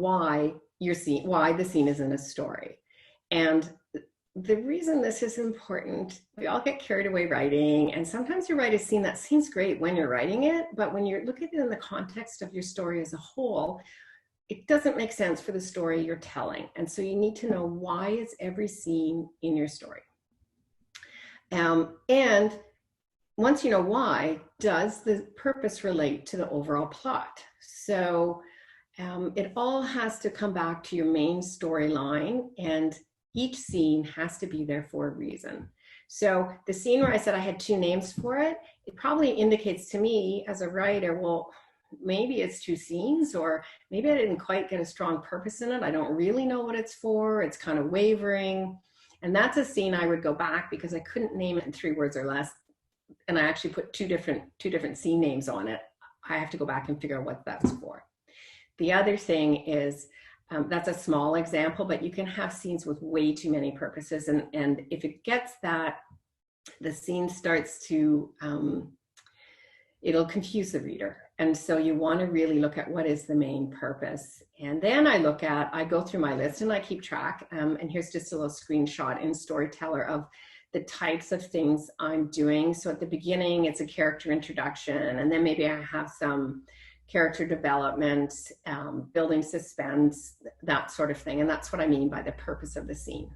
why why the scene is in a story. And the reason this is important, we all get carried away writing, and sometimes you write a scene that seems great when you're writing it, but when you're looking at it in the context of your story as a whole, it doesn't make sense for the story you're telling. And so you need to know, why is every scene in your story? And once you know why, does the purpose relate to the overall plot? So it all has to come back to your main storyline, and each scene has to be there for a reason. So the scene where I said I had two names for it, it probably indicates to me as a writer, well, maybe it's two scenes, or maybe I didn't quite get a strong purpose in it. I don't really know what it's for. It's kind of wavering. And that's a scene I would go back, because I couldn't name it in 3 words or less. And I actually put two different scene names on it. I have to go back and figure out what that's for. The other thing is, that's a small example, but you can have scenes with way too many purposes. And if it gets that, the scene starts to, it'll confuse the reader. And so you want to really look at what is the main purpose. And then I go through my list and I keep track. And here's just a little screenshot in Storyteller of the types of things I'm doing. So at the beginning, it's a character introduction, and then maybe I have some character development, building suspense, that sort of thing. And that's what I mean by the purpose of the scene.